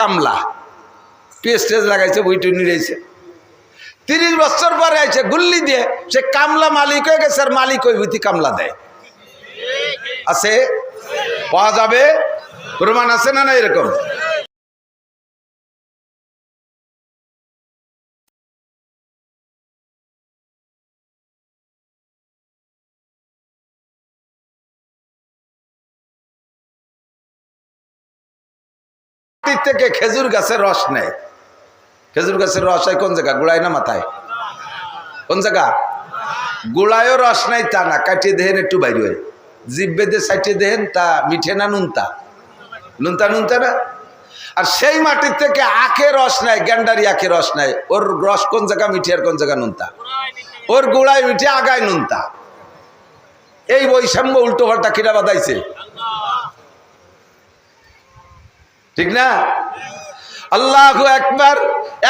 কামলা পেস্টেজ লাগাইছে বইটু নিয়েছে 30 বছর পরে আইছে গুল্লি দিয়ে সে কামলা মালিক হয়ে গেছে আর মালিক ওই বুঝি কামলা দেয় আছে পাওয়া যাবে প্রমাণ আছে না এরকম থেকে খেজুর গাছের রস নেয় খেজুর গাছের রস হয় কোন জায়গা গুড়ায় না মাথায় কোন জায়গা গুড়ায়ও রস নাই তা না কাটিয়ে দেহেন একটু বাইরে হয় জিভ বেঁধে সাইটে দেহেন তা মিঠে না নুনতা নুনতা নুনতা না আর সেই মাটির থেকে আখে রস নেয় গ্যান্ডারি আখে রস নেয় ওর রস কোন জায়গা মিঠে আর কোন জায়গা নুনতা ওর গুড়ায় মিঠে আগায় নুনতা এই বৈষম্য উল্টো পাল্টা কিরা বাদাইছে ঠিক না আল্লাহু আকবার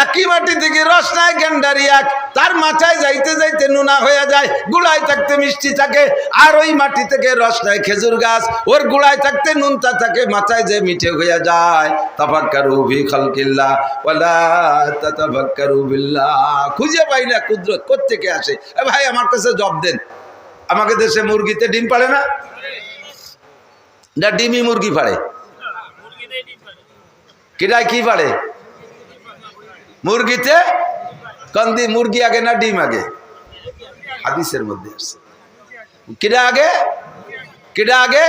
একই মাটি থেকে রস নাই গ্যান্ডারি এক তার মাথায় যাইতে যাইতে নুনা হয়ে যায় গুড়ায় থাকতে মিষ্টি থাকে আর ওই মাটি থেকে রস নাই খেজুর গাছ ওর গুড়ায় থাকতে নুনতা থাকে মাথায় যে মিঠে হয়ে যায় তাফাক্কারু ফি খালকিল্লাহ ওয়ালা তাতাফাক্কারু বিল্লাহ খুঁজে পাই না কুদরত কোত্থেকে আসে এ ভাই আমার কাছে জব দেন আমাকে দেশে মুরগিতে ডিম পাড়ে না ডিমই মুরগি পাড়ে কিরায় কি পারে মুরগিতে কন্দি মুরগি আগে না ডিম আগে হাদিসের মধ্যে আছে কিরা আগে কিরা আগে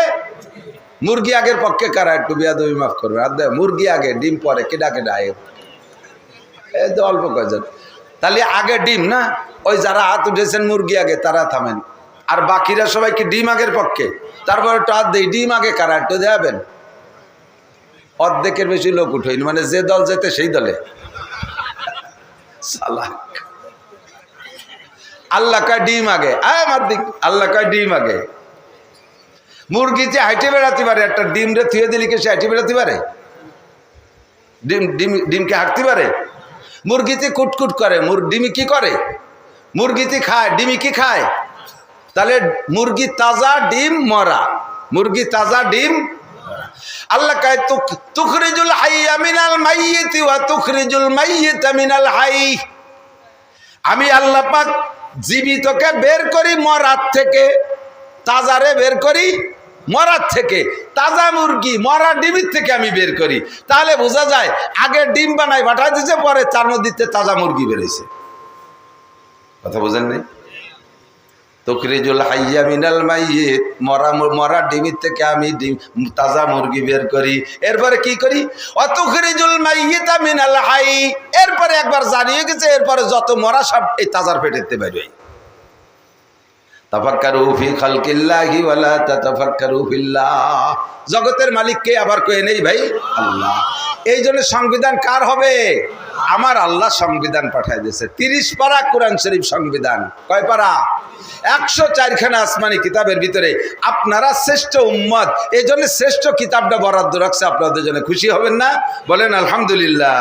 মুরগি আগের পক্ষে কারা একটু বিয়াদবি মাফ করবে আর মুরগি আগে ডিম পরে কিডা কিডা আগে এই তো অল্প কয়জন তাহলে আগে ডিম না ওই যারা হাত উঠেছেন মুরগি আগে তারা থামেন আর বাকিরা সবাই কি ডিম আগের পক্ষে তারপরে একটু হাত দেই ডিম আগে কারা একটু দেখাবেন অর্ধেকের বেশি লোক উঠেনি মানে যে দল যেতে সেই দলে আল্লাহ কয় ডিম আগে আল্লাহ কয় ডিম আগে মুরগিতে হাইটে বেড়াতে পারে একটা ডিম রে থুয়ে দিলি কে সে হাইটে বেড়াতে পারে ডিমকে হাঁটতে পারে মুরগিতে কুটকুট করে ডিমি কি করে মুরগিতে খায় ডিমি কি খায় তাহলে মুরগি তাজা ডিম মরা মুরগি তাজা ডিম আল্লাহ কয় তুখরিজুল হাইয়া মিনাল মাইয়িতি ওয়া তুখরিজুল মাইয়িতা মিনাল হাই আমি আল্লাহ পাক জীবিতকে বের করি মরার থেকে তাজারে বের করি মরার থেকে তাজা মুরগি মরা ডিমের থেকে আমি বের করি তাহলে বোঝা যায় আগে ডিম বানাই পাঠাই দিয়েছে পরে তার মধ্যে তাজা মুরগি বেরোইছে কথা বোঝেন নাই তুখরিজুল হাইয়া মিনাল মাইয়িত মরা ডিমের থেকে আমি তাজা মুরগি বের করি এরপরে কি করি অতুখরিজুল মাইয়িতা মিনাল হাই এরপরে একবার জানিয়ে গেছে এরপরে যত মরা সব এই তাজার পেটেতে বের হয় তাফাক্কারু ফি খালকিল্লাহি ওয়ালা তাতাফাক্কারু ফিল্লাহ জগতের মালিক কে আবার কয়ে নেই ভাই আল্লাহ এই জন্য সংবিধান কার হবে আমার আল্লাহ সংবিধান পাঠায় দিয়েছে 30 পারা কোরআন শরীফ সংবিধান কয় পারা 104 খানা আসমানি কিতাবের ভিতরে আপনারা শ্রেষ্ঠ উম্মত এই জন্য শ্রেষ্ঠ কিতাবটা বরাদ্দ রাখছে আপনাদের জন্য খুশি হবেন না বলেন আলহামদুলিল্লাহ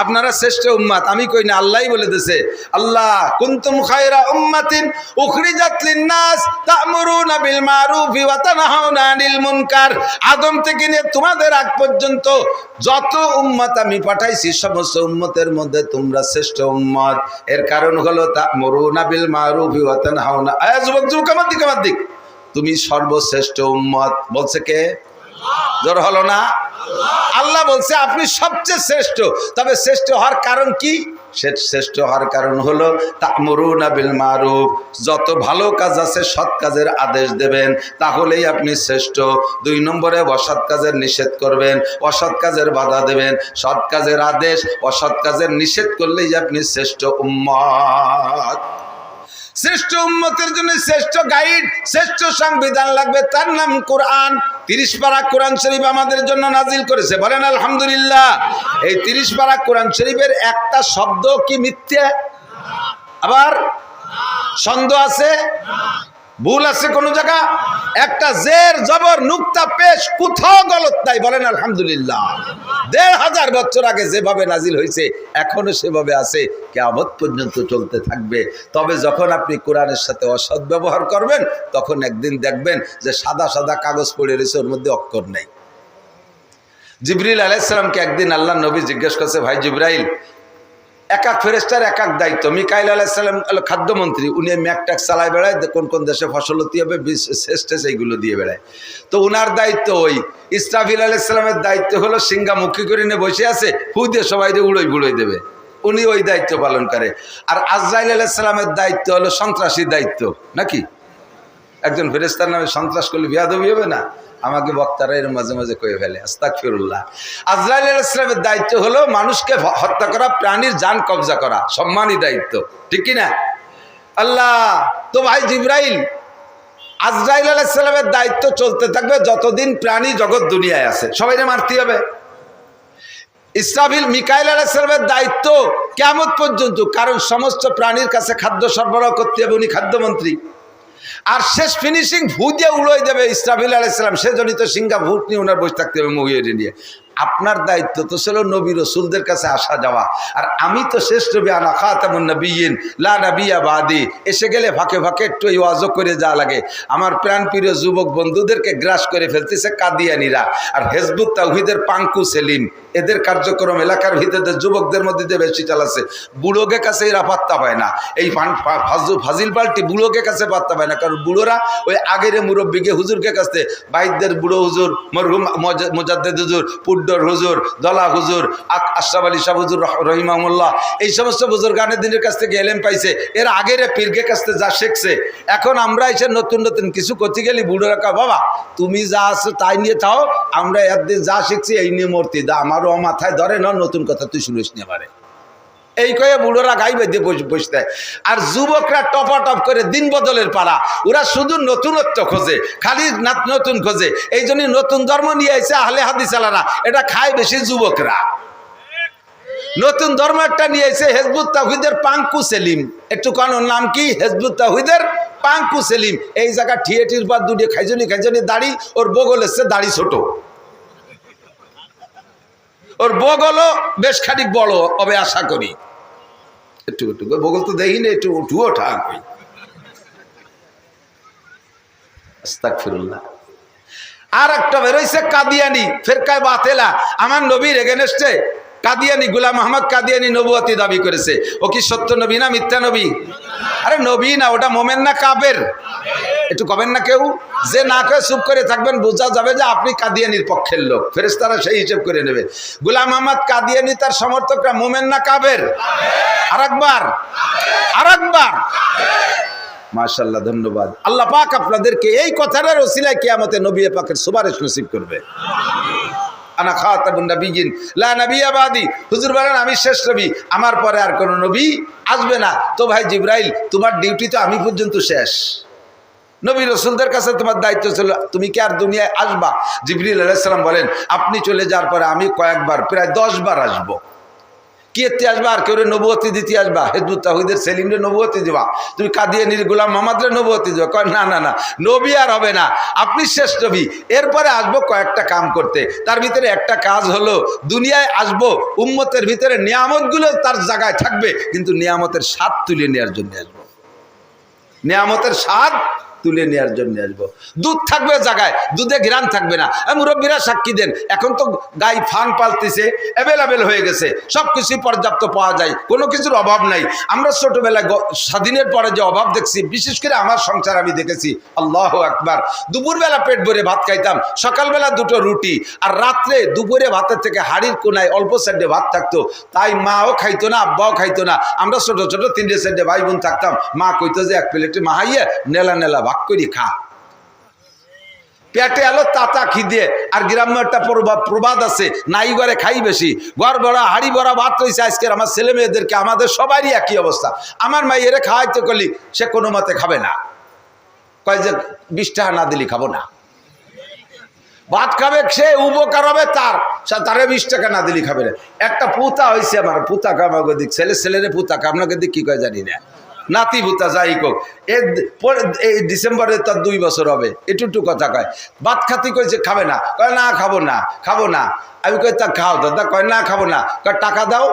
আপনারা শ্রেষ্ঠ উম্মত আমি কই না আল্লাহই বলে দিয়েছে আল্লাহ কুনতুম খায়রা উম্মাতিন উখরিজাত লিন-নাস তা'মুরুনা বিল মারুফি ওয়া তানহাউনা আনিল মুনকার আদম থেকে নিয়ে তোমাদের আগ পর্যন্ত যত উম্মত আমি পাঠাইছি সমস্ত উম্মতের মধ্যে তোমরা শ্রেষ্ঠ উম্মত এর কারণ হলো তা'মুরুনা বিল মারুফি ওয়া তানহাউনা দিক তুমি সর্বশ্রেষ্ঠ উম্মত বলছে কে জোর হলো না আল্লাহ বলছে আপনি সবচেয়ে শ্রেষ্ঠ তবে শ্রেষ্ঠ হওয়ার কারণ কি শ্রেষ্ঠ হওয়ার কারণ হলো তা'মুরুনা বিল মারুফ যত ভালো কাজ আছে সৎ কাজের আদেশ দেবেন তাহলেই আপনি শ্রেষ্ঠ 2 নম্বরে অসৎ কাজের নিষেধ করবেন অসৎ কাজের বাধা দেবেন সৎ কাজের আদেশ অসৎ কাজের নিষেধ করলেই আপনি শ্রেষ্ঠ উম্মত শ্রেষ্ঠ উম্মতের জন্য শ্রেষ্ঠ গাইড শ্রেষ্ঠ সংবিধান লাগবে তার নাম কোরআন 30 পারা কোরআন শরীফ আমাদের জন্য নাজিল করেছে বলেন আলহামদুলিল্লাহ এই 30 পারা কোরআন শরীফের একটা শব্দ কি মিথ্যে আবার সন্দেহ আছে ভুল আছে কোন জায়গা একটা জের জবর নুক্তা পেশ কোথাও গলত নাই বলেন আলহামদুলিল্লাহ 1500 বছর আগে যেভাবে নাজিল হয়েছে এখনো সেভাবে আছে কিয়ামত পর্যন্ত চলতে থাকবে তবে যখন আপনি কোরআনের সাথে অসৎ ব্যবহার করবেন তখন একদিন দেখবেন যে সাদা সাদা কাগজ পড়ে রয়েছে ওর মধ্যে অক্ষর নেই জিবরিল আলাইহিস সালামকে একদিন আল্লাহ নবী জিজ্ঞেস করছে, ভাই জিবরাইল, এক এক ফেরেশতার এক এক দায়িত্ব। মিকাইল আলাইহিস সালাম খাদ্যমন্ত্রী, উনি ম্যাকট্যাক চালায় বেড়ায়, কোন কোন দেশে ফসলতি হবে শেষ এইগুলো দিয়ে বেড়ায়। তো উনার দায়িত্ব ওই। ইসরাফিল আলাইহিস সালামের দায়িত্ব হলো সিংহামুখী করে নিয়ে বসে আছে, ফু দিয়ে সবাই উড়োই দেবে, উনি ওই দায়িত্ব পালন করে। আর আজরাইল আলাইহিস সালামের দায়িত্ব হলো সন্ত্রাসীর দায়িত্ব, নাকি? একজন ফেরেশতার নামে সন্ত্রাস করলে বিয়াদবি হবে না? আমাকে বক্তারা এর মাঝে মাঝে কয়ে ফেলে, আস্তাগফিরুল্লাহ। আজরাইল আলাইহিস সালামের দায়িত্ব হলো মানুষকে হত্যা করা, প্রাণীর জান কবজা করা, সম্মানী দায়িত্ব, ঠিক কি না? আল্লাহ তো ভাই জিবরাইল, আজরাইল আলাইহিস সালামের দায়িত্ব চলতে থাকবে যতদিন প্রাণী জগৎ দুনিয়ায় আছে, সবাইকে মারতে হবে। ইসরাফিল মিকাইল আলাইহিস সালামের দায়িত্ব কিয়ামত পর্যন্ত, কারণ সমস্ত প্রাণীর কাছে খাদ্য সরবরাহ করতে হবে, উনি খাদ্যমন্ত্রী। আর শেষ ফিনিশিং ভূত দিয়ে উড়াই দেবে ইসরাফিল আলাইহিস সালাম, সেজন্যই তো সিংহা ভূত নিয়ে ওনার বসে থাকতে হবে মহিউরি নিয়ে। আপনার দায়িত্ব তো ছিল নবী রসুলদের কাছে আসা যাওয়া, আর আমি তো শেষ নবী, আনা খাতামুন নবিয়্যিন লা নাবিয়্যা বাদি। এসে গেলে ফাঁকে ফাঁকে একটু ওয়াজও করে যাওয়া লাগে। আমার প্রাণপ্রিয় যুবক বন্ধুদেরকে গ্রাস করে ফেলতেছে কাদিয়ানিরা আর হিজবুত তাওহীদের পাঙ্কু সেলিম, এদের কার্যক্রম এলাকার ভিতরে যুবকদের মধ্যে দিয়ে বেশি চালাচ্ছে। বুড়োকে কাছে এরা পাত্তা পায় না, এই ফাজিল পাল্টি বুড়োকে কাছে পাত্তা পায় না, কারণ বুড়োরা ওই আগের মুরব্বীকে হুজুরকে কাছে, বাইদের বুড়ো হুজুর, মরহুম মুজাদ্দেদ হুজুর, পুড্ডর হুজুর, দলা হুজুর, আশরাফ আলী শাহ হুজুর রহিমাহুল্লাহ, এই সমস্ত বুজুর্গানের দিনের কাছ থেকে এলেম পাইছে। এর আগের পীরকে কাছ থেকে যা শিখছে, এখন আমরা এসে নতুন নতুন কিছু করতে গেলি বুড়োরা কা, বাবা তুমি যা আছো তাই নিয়ে থাও, আমরা একদিন যা শিখছি এই নিয়ে মূর্তি দা, আমারও মাথায় ধরে না, নতুন কথা তুই শুনিস নি পারে, এই কয়ে বুড়োরা গাই বেঁধে বসে দেয়। আর যুবকরা টপাটপ করে দিন বদলের পাড়া, ওরা শুধু নতুনত্ব খোঁজে, খালি নতুন খোঁজে। এই জন্য নতুন ধর্ম নিয়ে এসে আহলে হাদিস আলারা, এটা খায় বেশি যুবকরা। নতুন ধর্ম একটা নিয়ে এসে হিজবুত তাওহীদের পাঙ্কু সেলিম, একটু কোন নাম কি? হিজবুত তাওহীদের পাঙ্কু সেলিম। এই জায়গা ঠিয়েটির পর দুটি খাইজনি দাড়ি, ওর বগল এসছে দাড়ি ছোট, ওর বগলও বেশ খানিক বড় হবে আশা করি, একটু বগল তো দেখি না, একটু উঠুও ঠাক হই। আস্তাগফিরুল্লাহ। আর একটা বেরোইছে কাদিয়ানি ফেরকায়ে বাতেলা, আমার নবীর এগেনস্টে কাদিয়ানি, গোলাম আহমদ কাদিয়ানি নবুয়তি দাবি করেছে। ও কি সত্য নবী না মিথ্যা নবী? আরে নবী না, ওটা মোমেন না কাফের? একটু কবেন না কেউ, যে না করে চুপ করে থাকবেন, বোঝা যাবে যে আপনি কাদিয়ানির পক্ষের লোক, ফেরেশতারা সেই হিসেব করে নেবে। গোলাম আহমদ কাদিয়ানি তার সমর্থকরা মোমেন না কাফের? আরেকবার মাশাআল্লাহ, ধন্যবাদ। আল্লাহ পাক আপনাদেরকে এই কথার ওসিলায় কিয়ামতে নবী পাকের সুপারিশ নসিব করবে। আনা খাতামুন নবিয়্যিন লা নাবিয়্যা বাদি, হুজুর বলেন আমি শেষ নবী, আমার পরে আর কোন নবী আসবে না। তো ভাই জিবরাইল, তোমার ডিউটি তো আমি পর্যন্ত শেষ, নবী রসুলদের কাছে তোমার দায়িত্ব ছিল, তুমি কি আর দুনিয়ায় আসবা? জিবরিল আলাইহিস সালাম বলেন, আপনি চলে যাওয়ার পরে আমি কয়েকবার, প্রায় 10 বার আসবো। কি এতে আসবা? আর কেউ নবুয়তি দিতে আসবা? হিজবুত তাওহীদের সেলিমরে নবুয়তি দিবা, তুমি কাদিয়ানির গোলাম মোহাম্মদরে নবুয়তি দিবা? কয় না না না, নবী আর হবে না, আপনি শেষ নবী। এরপরে আসবো কয়েকটা কাম করতে, তার ভিতরে একটা কাজ হলো দুনিয়ায় আসবো, উম্মতের ভিতরে নিয়ামতগুলো তার জায়গায় থাকবে, কিন্তু নিয়ামতের স্বাদ তুলে নেওয়ার জন্য আসবো, নিয়ামতের স্বাদ তুলে নেওয়ার জন্য আসবো। দুধ থাকবে জায়গায়, দুধে ঘ্রাণ থাকবে না। মুরব্বীরা সাক্ষী দেন, এখন তো গাই ফান পালতেছে, অ্যাভেলেবেল হয়ে গেছে, সব কিছুই পর্যাপ্ত পাওয়া যায়, কোনো কিছুর অভাব নাই। আমরা ছোটবেলায় স্বাধীনের পরে যে অভাব দেখছি, বিশেষ করে আমার সংসার আমি দেখেছি, আল্লাহু আকবার, দুপুরবেলা পেট ভরে ভাত খাইতাম, সকালবেলা 2টো রুটি, আর রাত্রে দুপুরে ভাতের থেকে হাড়ির কোনায় অল্প সাইডে ভাত থাকতো, তাই মাও খাইতো না, আব্বাও খাইতো না, আমরা ছোট ছোট 3টে সাইডে ভাই বোন থাকতাম। মা কইতো যে 1 প্লেটে মাহাইয়ে নেলা নেলা ভাগ করি খা, পেটে এলো তাতা খিদে। আর গ্রাম্য একটা প্রবাদ আছে, নাই ঘরে খাই বেশি, ঘর ভরা হাড়ি ভরা ভাত রয়েছে। আজকের আমার ছেলে মেয়েদেরকে, আমাদের সবারই একই অবস্থা। আমার মাইয়েরে খাওয়াইতে করলি সে কোনো মতে খাবে না, কয় যে 20 টাকা না দিলি খাবো না। ভাত খাবে সে, উপকার হবে তার, তারে 20 টাকা না দিলি খাবে না। একটা পুতা হয়েছে আমার, পুতা কামাগো দিক, ছেলেরে পুতা, আপনাকে দিক কি কয় জানি না, নাতি ভুতা যাই হোক। এই ডিসেম্বরে তার 2 বছর হবে, একটু কথা কয়। ভাত খাতি কইছে খাবে না, কয় না খাবো না। আমি কই তা খাও দাদা, কয় না খাবো না। কয় টাকা দাও,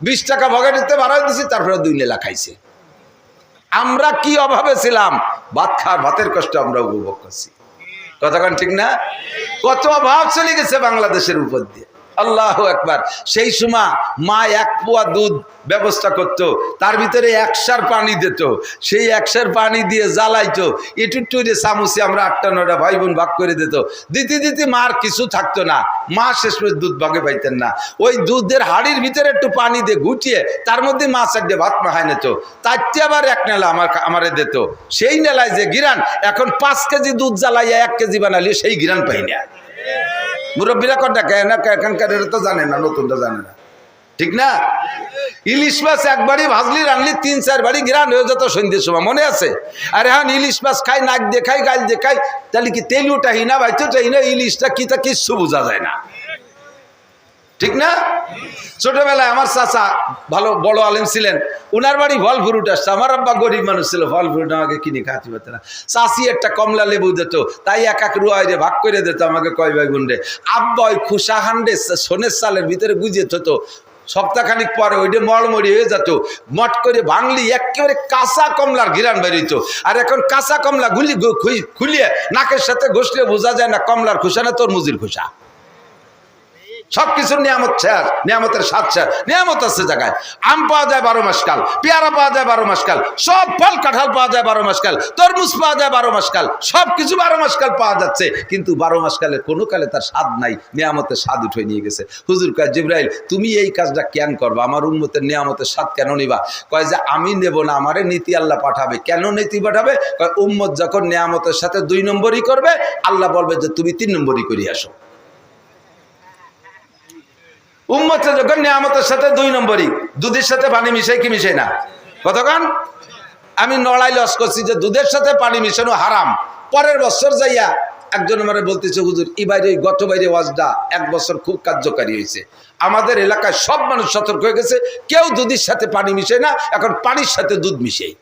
20 টাকা ভগাটিতে বাড়াই দিছি, তারপরে 2 লেলা খাইছে। আমরা কি অভাবে ছিলাম, ভাতের কষ্ট আমরা উপভোগ করছি। কতক্ষণ ঠিক না? কত অভাব চলে গেছে বাংলাদেশের উপর দিয়ে। আল্লাহু আকবার। সেই সময় মা 1 পোয়া দুধ ব্যবস্থা করত, তার ভিতরে 1 সের পানি দিত, সেই 1 সের পানি দিয়ে জ্বালাইতো, একটু চামচে আমরা 8-9টা ভাই বোন ভাগ করে দিত, দিতে দিতে মার কিছু থাকতো না, মা শেষমেশ দুধ ভাগে পাইতেন না। ওই দুধের হাড়ির ভিতরে একটু পানি দিয়ে ঘুটিয়ে তার মধ্যে মা 4টে ভাত মাখায় নিত, তারটি আবার 1 নেলা আমারে দিত। সেই নেলায় যে গিরান, এখন 5 কেজি দুধ জ্বালাইয়া 1 কেজি বানালে সেই গিরান পাই না। মুরব্বীরা কটা কেন এখানকার তো জানে না, নতুনটা জানে না, ঠিক না? ইলিশ মাছ একবারই ভাজলি রানলি 3-4 বাড়ি গিরান হয়ে যেত সন্ধ্যের সময়, মনে আছে? আর এখন ইলিশ মাছ খাই, নাক দেখাই, গাল দেখাই, তাহলে কি তেলুটাই না বাইতুটাই না, ইলিশটা কি তা কিচ্ছু বোঝা যায় না, ঠিক না? ছোটবেলায় আমার চাচা ভালো বড় আলেম ছিলেন, উনার বাড়ি ফল ফ্রুট আসছে। আমার আব্বা গরিব মানুষ ছিল, ফল ফ্রুট আমাকে কিনে খাওয়াতে পারত না। চাচি একটা কমলা লেবু দিত, তাই 1 রুয়াই রে ভাগ করে দিত আমাকে কয় ভাই বোন রে। আব্বা ওই খুশা হান্ডে সোনের চালের ভিতরে গুজিয়ে থতো, সপ্তাহখানিক পরে ওইটা মড়মড়ি হয়ে যেত, মট করে ভাঙলি একেবারে কাঁচা কমলার ঘিরান বেরিত। আর এখন কাঁচা কমলা খুলিয়ে নাকের সাথে ঘষলে বোঝা যায় না কমলার খুশা না তরমুজের খুশা। সবকিছুর নিয়ামত শেষ, নিয়ামতের স্বাদ শেষ। নিয়ামত আছে জায়গায়, আম পাওয়া যায় 12 মাস কাল, পেয়ারা পাওয়া যায় 12 মাস কাল, সব ফল কাঁঠাল পাওয়া যায় 12 মাস কাল, তরমুজ পাওয়া যায় 12 মাস কাল, সব কিছু 12 মাস কাল পাওয়া যাচ্ছে। কিন্তু 12 মাস কালে কোনো কালে তার স্বাদ নাই, নিয়ামতের স্বাদ উঠে নিয়ে গেছে। হুজুর কয়, জিবরাইল তুমি এই কাজটা কেন করবা, আমার উম্মতের নিয়ামতের স্বাদ কেন নিবা? কয় যে আমি নেব না, আমারে নীতি আল্লাহ পাঠাবে। কেন নীতি পাঠাবে? কয় উম্মত যখন নিয়ামতের সাথে 2 নম্বরই করবে, আল্লাহ বলবে যে তুমি 3 নম্বরই করে আসো। উম্মতে যখন নিয়ামতের সাথে 2 নম্বরই, দুধের সাথে পানি মিশাই কি মিশাই না? কতক্ষণ আমি নড়াই লস করছি যে দুধের সাথে পানি মিশানো হারাম। পরের বছর যাইয়া একজন আমার বলতেছে, হুজুর এই বাইরে গত বাইরে ওয়াজটা 1 বছর খুব কার্যকারী হয়েছে, আমাদের এলাকায় সব মানুষ সতর্ক হয়ে গেছে, কেউ দুধের সাথে পানি মিশায় না, এখন পানির সাথে দুধ মিশাই।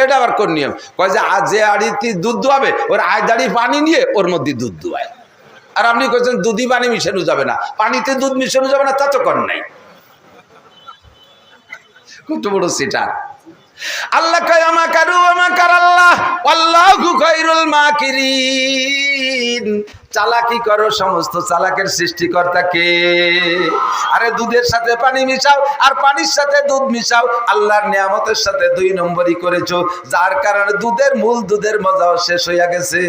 এটা আবার কোন নিয়ম? কয় যে যে আড়িতে দুধ দোয়াবে ওর আয়দাড়ি পানি নিয়ে ওর মধ্যে দুধ দোয়ায়। আর আপনি বলছেন দুধই পানি মিশানো যাবে না, পানিতে দুধ মিশানো যাবে না, তা তো কর নাই। কত বড় সিটার! আল্লাহ কয় আমাকারু আমাকার আল্লাহ আল্লাহু খায়রুল মাকিরিন। চালাকি করো, সমস্ত চালাকের সৃষ্টিকর্তা কে? আরে দুধের সাথে পানি মিশাও আর পানির সাথে দুধ মিশাও, আল্লাহর নিয়ামতের সাথে 2 নম্বরই করেছো, যার কারণে দুধের মূল দুধের মজাও শেষ হইয়া গেছে।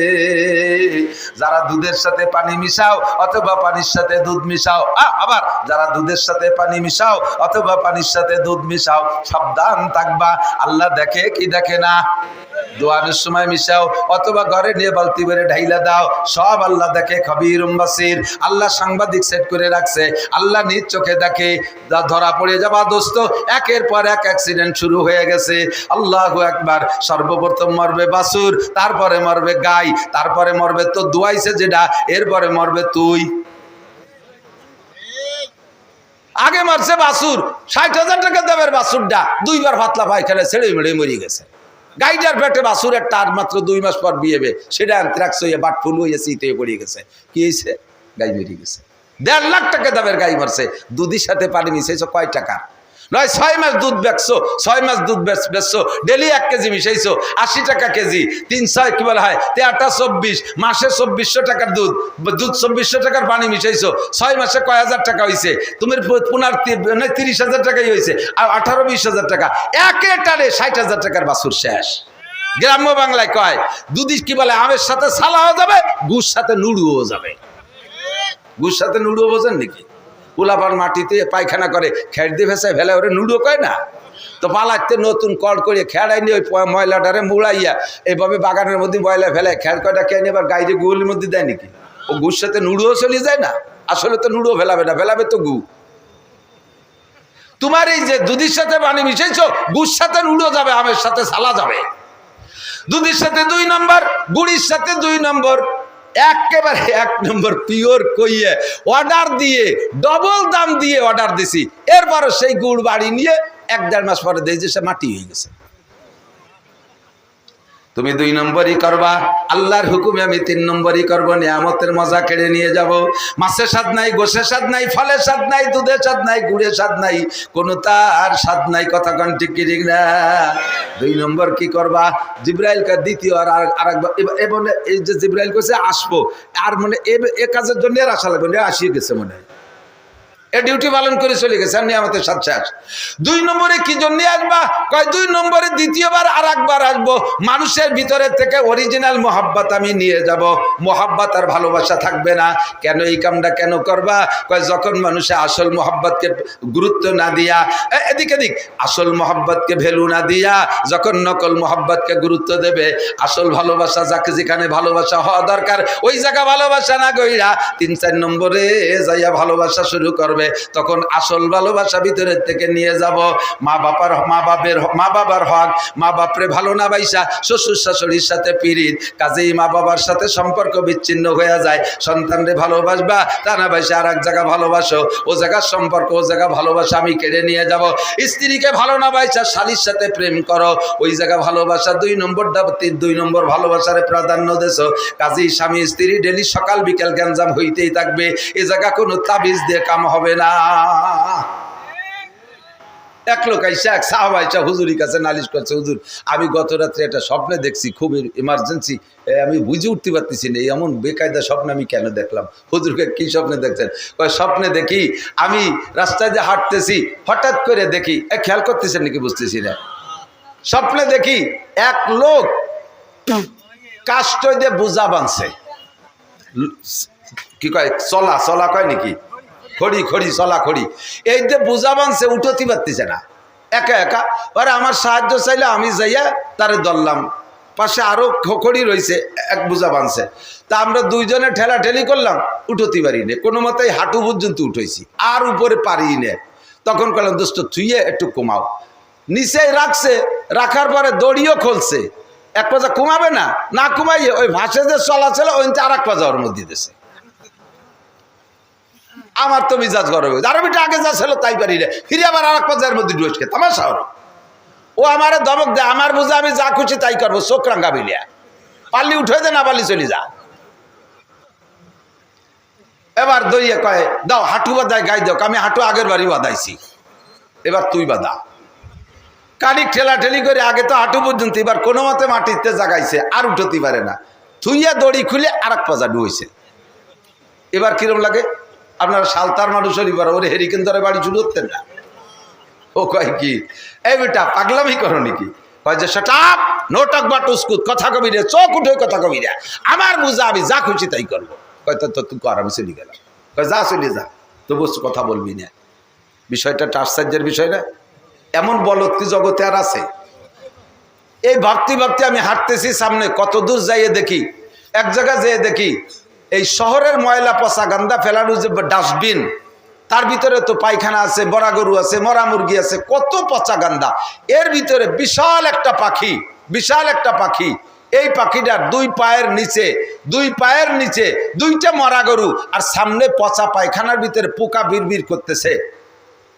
যারা দুধের সাথে পানি মিশাও অথবা পানির সাথে দুধ মিশাও, আবার যারা দুধের সাথে পানি মিশাও অথবা পানির সাথে দুধ মিশাও, সাবধান থাকবা, আল্লাহ দেখে কি দেখে না? দোয়ানোর সময় মিশাও অথবা ঘরে নিয়ে বালতি ভরে ঢাইলা দাও, সব আল্লাহ দেখে। খবীরুম বাসীর, আল্লাহ সাংবাদিক সেট করে রাখছে, আল্লাহ নিজ চোখে দেখে। ধরা পড়ে যাবা দোস্ত, একের পর এক অ্যাক্সিডেন্ট শুরু হয়ে গেছে। আল্লাহু আকবার। সর্বপ্রথম মরবে বাছুর, তারপরে মরবে গাই, তারপরে মরবে তো দুয়াইছে যেটা, এরপরে মরবে তুই। আগে মারছে বাছুর, 60,000 টাকা দেবের বাছুরটা 2 বার পাতলা পায়খানা ছেড়ে মেড়ে মরে গেছে। গাইটার পেটে বাছুর একটা, আর মাত্র 2 মাস পর বিয়েবে, সেটা অ্যান্থ্রাক্স হয়ে বাটফুল হয়ে শীত হয়ে পড়ে গেছে। কি হয়েছে? গাই মরে গেছে। 1.5 লাখ টাকা দামের গাই মারছে, দুধের সাথে পানি মিশাইছো কয় টাকা? নয় 6 মাস দুধ বেচছো, 6 মাস দুধ বেচছো, ডেলি 1 কেজি মিশাইছো, 80 টাকা কেজি, 3 কি বলা হয় 3 24, মাসে 2400 টাকার দুধ 2400 টাকার পানি মিশাইছো, 6 মাসে কয় হাজার টাকা হয়েছে? তুমি 30,000 টাকাই হয়েছে, আর 18-20,000 টাকা একে টানে 60,000 টাকার বাছুর শেষ। গ্রাম্য বাংলায় কয় দুধ কি বলে, আমের সাথে সালাও যাবে, গুড় সাথে নুড়ুও যাবে। গুড় সাথে নুড়ুও বোঝেন নাকি? পোলাপান মাটিতে পায়খানা করে, খেড় দিয়ে ভেসে ফেলে, ওরে নুডো কয় না তো? পালাতে নতুন কল করে খেড়াই নিয়ে ওই ময়লাটারে মুড়াইয়া এইভাবে বাগানের মধ্যে ময়লা ফেলে, খেড় কয়টা খেয়ে নিয়ে এবার গাইরে গুয়ের মধ্যে দেয় নাকি? ও গুড় সাথে নুডুও চলে যায় না? আসলে তো নুডুও ফেলাবে না, ফেলাবে তো গু। তোমার এই যে দুধের সাথে পানি মিশাইছো, গুড় সাথে নুডো যাবে, আমের সাথে সালা যাবে। দুধের সাথে 2 নম্বর, গুড়ির সাথে 2 নম্বর, একেবারে 1 নম্বর পিওর কইয়ে অর্ডার দিয়ে ডবল দাম দিয়ে অর্ডার দিছি। এরপরও সেই গুড় বাড়ি নিয়ে 1-1.5 মাস পরে দেখছি সে মাটি হয়ে গেছে। তুমি 2 নম্বরই করবা, আল্লাহর হুকুমে আমি 3 নম্বরই করবো, নিয়ামতের মজা কেড়ে নিয়ে যাব। মাছের স্বাদ নাই, গোশের স্বাদ নাই, ফলের স্বাদ নাই, দুধের স্বাদ নাই, গুড়ের স্বাদ নাই, কোনো তার স্বাদ নাই। কথা কোন ঠিক কি ঠিক না? 2 নম্বর কি করবা? জিব্রাইলকে দ্বিতীয় আর আরেকবার মানে এই যে জিব্রাইল কইছে আসবো, আর মানে এ কাজের জন্য আর আসা লাগবে না, আসিয়ে গেছে মনে হয়, এ ডিউটি পালন করে চলে গেছে, আমি আমাদের সাথে শেষ। 2 নম্বরে কি জন্য আসবা? কয় 2 নম্বরে দ্বিতীয়বার আর একবার আসবো, মানুষের ভিতরে থেকে অরিজিনাল মোহাব্বত আমি নিয়ে যাব, মোহাব্বত আর ভালোবাসা থাকবে না। কেন এই কামটা কেন করবা? কয় যখন মানুষে আসল মোহাব্বতকে গুরুত্ব না দিয়া, এদিক এদিক আসল মোহাব্বতকে ভ্যালু না দিয়া যখন নকল মোহাব্বতকে গুরুত্ব দেবে, আসল ভালোবাসা যাকে যেখানে ভালোবাসা হওয়া দরকার ওই জায়গা ভালোবাসা না গইরা 3-4 নম্বরে যাইয়া ভালোবাসা শুরু করবে, তখন আসল ভালোবাসা ভিতরের থেকে নিয়ে যাব। মা বাবার হক, মা বাপরে ভালো না বাইসা শ্বশুর শাশুড়ির সাথে পিরিত, কাজেই মা বাবার সাথে সম্পর্ক বিচ্ছিন্ন হয়ে যায়। সন্তানরে ভালোবাসবা, তা না বাইসা আর এক জায়গা ভালোবাসো, ও জায়গার সম্পর্ক ও জায়গা ভালোবাসা আমি কেড়ে নিয়ে যাব। স্ত্রীকে ভালো না বাইসা শালীর সাথে প্রেম করো, ওই জায়গা ভালোবাসা 2 নম্বর ভালোবাসারে প্রাধান্য দেছো। কাজেই স্বামী স্ত্রী ডেলি সকাল বিকেল গ্যাঞ্জাম হইতেই থাকবে, এ জায়গা কোনো তাবিজ দিয়ে কাম হবে না। এক লোক আইসা, এক সাহাবা আইসা হুজুরি কাছে নালিশ করছে, হুজুর আমি গত রাত্রে একটা স্বপ্নে দেখছি, খুব ইমার্জেন্সি, আমি বুঝে উঠতে পারতেছি না, এমন বেকায়দা স্বপ্ন আমি কেন দেখলাম। হুজুরকে কি স্বপ্নে দেখছেন? কয় স্বপ্নে দেখি আমি রাস্তায় যে হাঁটতেছি, হঠাৎ করে দেখি, খেয়াল করতেছেন নাকি বুঝতেছি না, স্বপ্নে দেখি এক লোক কাষ্ঠ দিয়ে বোঝা বাঁধছে, কি কয় চলা কয় নাকি, খড়ি চলা খড়ি, এই যে বোঝা বানছে উঠতে পারতেছে না, একা একা। আর আমার সাহায্য চাইলে আমি যাইয়া তারে ধরলাম, পাশে আরো খড়ি রয়েছে, এক বোঝা বানছে, তা আমরা 2 জনে ঠেলাঠেলি করলাম, উঠতে পারি না, কোনো মতেই হাঁটু পর্যন্ত উঠেছি, আর উপরে পারি না। তখন করলাম দোস্ত থুইয়ে একটু কমাও, নিচে রাখছে, রাখার পরে দড়িও খুলছে, এক পাজা কমাবে না কমাইয়ে ওই ভাসে যে চলাচল ওই আর এক পাজা ওর মধ্যে দিয়েছে। আমার তো মিজাজ গরম হয়েছে, আরো বিটা আগে যা ছিল তাই পারি না, ফিরে আবার আর এক পর্যায়ের মধ্যে ঢুকে তামাশা হলো। ও আমারে ধমক দেয়, আমার বুঝে আমি যা খুশি তাই করবো, চোখ রাঙ্গা বিলিয়া, পারলি উঠে দে, না পারলি চলে যা। এবার দইয়ে কয় দাও হাঁটু বাদায় গাই দাও, আমি হাঁটু আগের বাড়ি বাদাইছি, এবার তুই বাদা। কানিক ঠেলাঠেলি করে আগে তো হাঁটু পর্যন্ত, এবার কোনো মতে মাটিতে জাগাইছে, আর উঠতে পারে না, থুইয়া দড়ি খুলে আর এক পাজা ডুয়েছে। এবার কিরম লাগে? আপনারা সালতার মানুষেরই পারে, ওরে হেরিকেন ধরে বাড়ি শুরু করতেন না। ও কয় কি, এই বেটা পাগলামি করো নাকি? কয় যে সেটাপ নোটক বা টুসকুত, কথা কবি রে, চোখ উঠে কথা কবি রে, আমার বুঝা আমি যা খুশি তাই করবো। কয় তো তুই কর, আমি চলে গেলাম। কয় যা চলে যা, তো বস্তু কথা বলবি না। বিষয়টা আশ্চর্যের বিষয় না? এমন বলতি জগতে আর আছে? এই ভাবতে আমি হাঁটতেছি, সামনে কত দূর যাইয়ে দেখি, এক জায়গায় যেয়ে দেখি এই শহরের ময়লা পচা গান্দা ফেলানোর যে ডাস্টবিন, তার ভিতরে তো পায়খানা আছে, বড়া গরু আছে, মরা মুরগি আছে, কত পচা গান্দা, এর ভিতরে বিশাল একটা পাখি, এই পাখিটার 2 পায়ের নিচে 2টা মরা গরু, আর সামনে পচা পায়খানার ভিতরে পোকা বিড়বিড় করতেছে।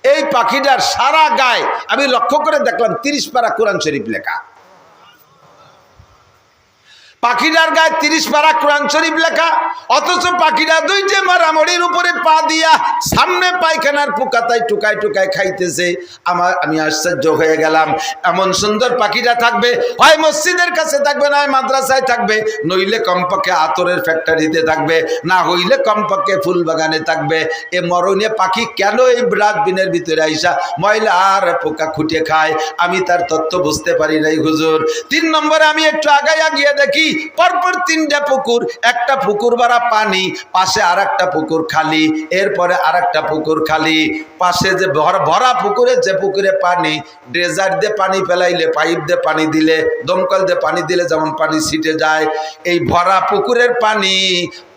এই পাখিটার সারা গায়ে আমি লক্ষ্য করে দেখলাম 30 পারা কোরআন শরীফ লেখা। পাখিটার গায়ে 30 পারা কোরআন শরীফ লেখা, অথচ পাখিটা 2টে মারামড়ির উপরে পা দিয়া সামনে পায়খানার পোকাতায় টুকায় খাইতেছে। আমি আশ্চর্য হয়ে গেলাম, এমন সুন্দর পাখিটা থাকবে হয় মসজিদের কাছে থাকবে, না হয় মাদ্রাসায় থাকবে, নইলে কমপক্ষে আতরের ফ্যাক্টরিতে থাকবে, না হইলে কমপক্ষে ফুল বাগানে থাকবে। এ মরণীয় পাখি কেন এই ডাস্টবিনের ভিতরে আইসা ময়লা আর পোকা খুঁটে খায়? আমি তার তথ্য বুঝতে পারি নাই হুজুর। 3 নম্বরে আমি একটু আগাইয়া গিয়ে দেখি পরপর 3টা পুকুর, একটা পুকুর ভরা পানি, পাশে আর একটা পুকুর খালি, এরপরে আর একটা পুকুর খালি, পাশে যে ভরা পুকুরে, যে পুকুরে পানি ড্রেজার দিয়ে পানি ফেলাইলে, পাইপ দিয়ে পানি দিলে, দমকল দিয়ে পানি দিলে যেমন পানি ছিটে যায়, এই ভরা পুকুরের পানি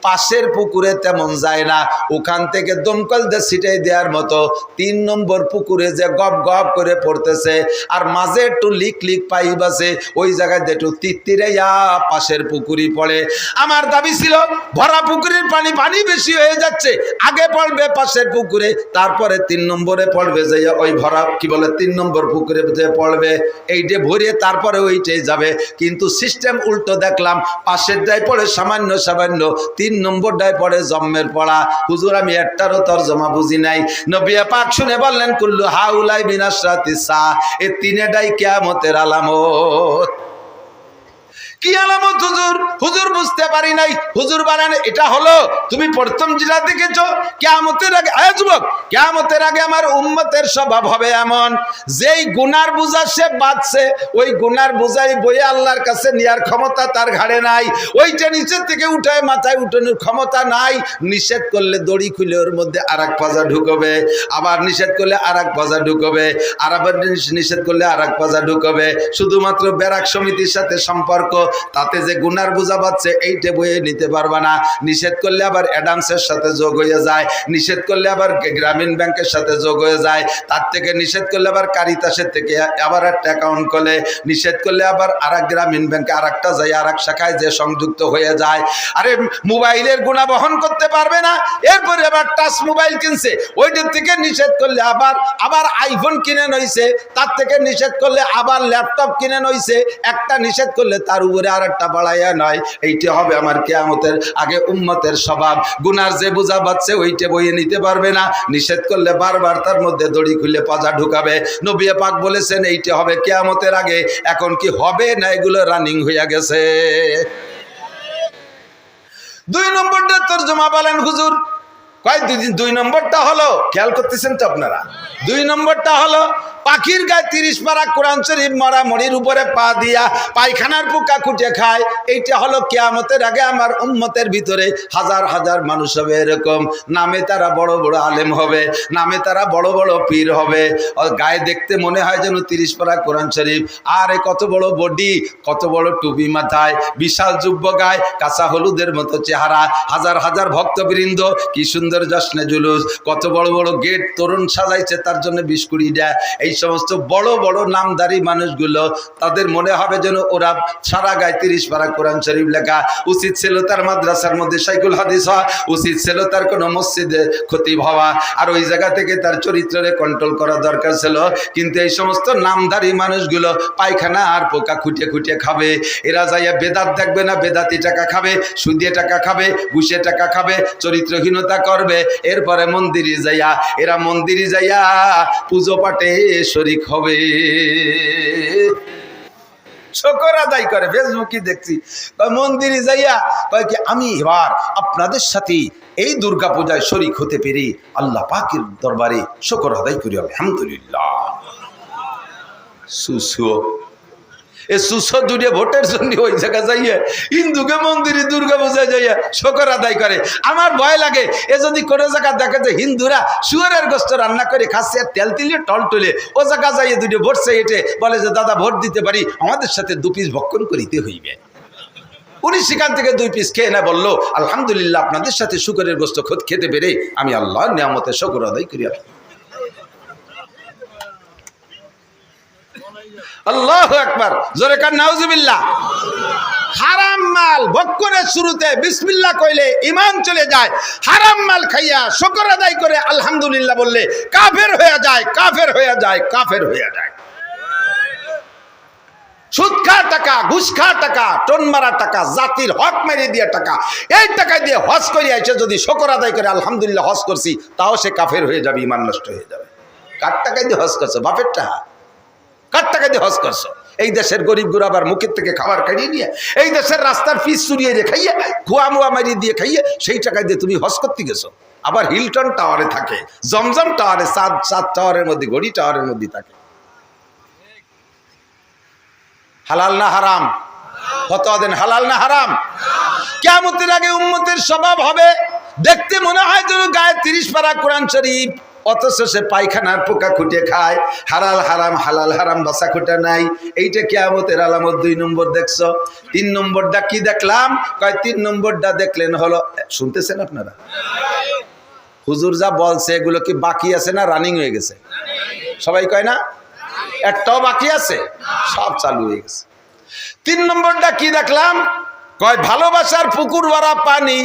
পাশের পুকুরে তেমন যায় না, ওখান থেকে দমকল দিয়ে ছিটাই দেওয়ার মতো 3 নম্বর পুকুরে যে গপ গপ করে পড়তেছে, আর মাঝে একটু লিক লিক পাইপ আছে, ওই জায়গায় একটু তিত্তিরাইয়া পাশের পুকুরি পড়ে। আমার দাবি ছিল ভরা পুকুরের পানি বেশি হয়ে যাচ্ছে, আগে পড়বে পাশের পুকুরে, তারপরে 3 নম্বরে পড়বে যে ওই ভরা কি বলে 3 নম্বর পুকুরে যে পড়বে এইটে ভরিয়ে তারপরে ওইটাই যাবে। কিন্তু সিস্টেম উল্টো দেখলাম, পাশের ডায় পড়ে সামান্য 3 নম্বর ডায় পড়ে জম্মের পড়া। হুজুর আমি একটারও তরজমা বুঝি নাই। নবী পাক শুনে বললেন কুল্লু হাউলাই বিনাশরাতিস সা, এই 3 ডাই কিয়ামতের আলামত। কি আলামত হুজুর? হুজুর বুঝতে পারি নাই। হুজুর বলেন এটা হলো তুমি প্রথম যেটা দেখেছো কিয়ামতের আগে, যুবক কিয়ামতের আগে আমার উম্মতের স্বভাব হবে এমন, যেই গুনার বোঝা সে বাঁচছে, ওই গুনার বোঝাই বয়ে আল্লাহর কাছে নেওয়ার ক্ষমতা তার ঘাড়ে নাই, ওইটা নিচের থেকে উঠায় মাথায় উঠানোর ক্ষমতা নাই। নিষেধ করলে দড়ি খুলে ওর মধ্যে আরেক পাজা ঢুকবে, আবার নিষেধ করলে আরেক পাজা ঢুকবে, আর আবার নিষেধ করলে আরেক পাজা ঢুকবে। শুধুমাত্র ব্যারাক সমিতির সাথে সম্পর্ক, তাতে যে গুনার বোঝা পাচ্ছে এইটা বয়ে নিতে পারবা না। নিষেধ করলে আবার অ্যাডামসের সাথে যোগ হয়ে যায়, নিষেধ করলে আবার গ্রামীণ ব্যাংকের সাথে যোগ হয়ে যায়, তার থেকে নিষেধ করলে আবার কারিতাসের থেকে আবার একটা অ্যাকাউন্ট করলে, নিষেধ করলে আবার আরেক গ্রামীণ ব্যাংকে আরেকটা যায়, আরেক শাখায় যে সংযুক্ত হয়ে যায়। আরে মোবাইলের গুণা বহন করতে পারবে না, এরপরে আবার টাচ মোবাইল কিনছে, ওইটার থেকে নিষেধ করলে আবার আইফোন কিনে নইছে, তার থেকে নিষেধ করলে আবার ল্যাপটপ কিনে নইছে, একটা নিষেধ করলে তার উপরে আর একটা বাড়াইয়া নয়। এইটা হবে আমার কিয়ামতের আগে উম্মতের স্বভাব। গুনার যে বোঝা বাচ্ছে ওইটা বইয়ে নিতে পারবে না, নিষেধ করলে বারবার তার মধ্যে দড়ি খুলে পাজা ঢুকাবে। নবী পাক বলেছেন এইটা হবে কিয়ামতের আগে। এখন কি হবে না এগুলো রানিং হইয়া গেছে? 2 নম্বরটা তরজমা বলেন হুজুর। কয় 2 নম্বরটা হলো, খেয়াল করতেছেন তো আপনারা, 2 নম্বরটা হলো পাখির গায়ে 30 পারা কোরআন শরীফ মরা মরির উপরে পা দিয়া পায়খানার পোকা খুঁটে খায়। এইটা হলো কিয়ামতের আগে আমার উম্মতের ভিতরে হাজার হাজার মানুষ হবে এরকম, নামে তারা বড় বড় আলেম হবে, নামে তারা বড় বড় পীর হবে, গায়ে দেখতে মনে হয় যেন 30 পারা কোরআন শরীফ, আর কত বড় বডি, কত বড় টুপি মাথায়, বিশাল যুব্য গায়ে, কাঁচা হলুদের মতো চেহারা, হাজার হাজার ভক্তবৃন্দ, কি সুন্দর জশ্নে জুলুস, কত বড় বড় গেট তরুণ সাজাইছে তার জন্য 20-20 দেয়। এই সমস্ত বড় বড় নামদারি মানুষগুলো, তাদের মনে হবে যেন ওরা সারা গায়ে 30 পারা কোরআন শরীফ লেখা। উচিত ছিল তার মাদ্রাসার মধ্যে শাইখুল হাদিস হওয়া, উচিত ছিল তার কোনো মসজিদে খতিব হওয়া, আর ওই জায়গা থেকে তার চরিত্রে কন্ট্রোল করা দরকার ছিল। কিন্তু এই সমস্ত নামদারি মানুষগুলো পায়খানা আর পোকা খুঁটে খুঁটে খাবে। এরা যাইয়া বেদাত দেখবে না, বেদাতি টাকা খাবে, সুদিয়ে টাকা খাবে, ঘুষে টাকা খাবে, চরিত্রহীনতা করবে। এরপরে মন্দিরে যাইয়া, এরা মন্দিরে যাইয়া পুজো পাঠে শরীক হবে, শুকর আদায় করে। ফেসবুকে দেখছি মন্দিরে যাইয়া কয় কি আমি এবার আপনাদের সাথে এই দুর্গা পূজায় শরীক হতে পেরে আল্লাহ পাকের দরবারে শুকর আদায় করি, আলহামদুলিল্লাহ। সুসো এ সুসো দুটো ভোটের জন্য ওই জায়গা যাইয়া হিন্দুকে মন্দিরে দুর্গা পূজায় যাইয়া শুকর আদায় করে। আমার ভয় লাগে এ যদি কোনো জায়গা দেখে যে হিন্দুরা শুয়ারের গোস্ত রান্না করে খাচ্ছে আর তেল তিলে টল টলে, ও জায়গা যাইয়ে দুটো ভোট চাইতে বলে যে দাদা ভোট দিতে পারি, আমাদের সাথে 2 পিস ভক্ষণ করিতে হইবে। উনি সেখান থেকে 2 পিস খেয়ে না বললো আলহামদুলিল্লাহ আপনাদের সাথে শুকরের গোস্ত খেতে পেরে আমি আল্লাহর নিয়ামতের শুকর আদায় করি। আল্লাহু আকবার, জোরে কান নাউজুবিল্লাহ। হারাম মাল ভক্ষণের শুরুতে বিসমিল্লাহ কইলে ঈমান চলে যায়। হারাম মাল খাইয়া শুকর আদায় করে আলহামদুলিল্লাহ বললে কাফের হয়ে যায়, কাফের হয়ে যায়, কাফের হয়ে যায়। সুদ খা টাকা, ঘুষ খা টাকা, টোন মারা টাকা, জাতির হক মেরে দিয়ে টাকা, এই টাকা দিয়ে হজ করে এসে যদি শুকর আদায় করে আলহামদুলিল্লাহ হজ করছি, তাও সে কাফের হয়ে যাবে, ঈমান নষ্ট হয়ে যাবে। কার টাকায় দিয়ে হজ করছো? বাপের টাকা। কার টাকা দিয়ে হজ করছো? এই দেশের গরিব গুরাবার মুখের থেকে খাবার কাটিয়ে নিয়ে, এই দেশের রাস্তার ফিস চুরিয়ে দিয়ে খাইয়ে, খুয়া মুয়া মারিয়ে দিয়ে খাইয়ে, সেই টাকায় দিয়ে তুমি হজ করতে গেছো। আবার হিলটন টাওয়ারে থাকে, জমজম টাওয়ারে, সাত টাওয়ারের মধ্যে, ঘড়ি টাওয়ারের মধ্যে থাকে। হালাল না হারাম? ফতোয়া দেন, হালাল না হারাম? কিয়ামতের আগে উম্মতের স্বভাব হবে দেখতে মনে হয় যেন গায়ে 30 পারা কোরআন শরীফ, অথচ সে পায়খানার পোকা খুঁটে খায়, হালাল হারাম হালাল হারাম বাসা খুঁটা নাই। এইটা কিয়ামতের আলামত। 2 নম্বর দেখছো। 3 নম্বরটা কি দেখলাম? কয় 3 নম্বরটা দেখলেন হলো, শুনতেছেন আপনারা? হুজুর যা বলছে এগুলো কি বাকি আছে না রানিং হয়ে গেছে? সবাই কয় না একটাও বাকি আছে, সব চালু হয়ে গেছে। 3 নম্বরটা কি দেখলাম? কয় ভালোবাসার পুকুর ভরা পানি।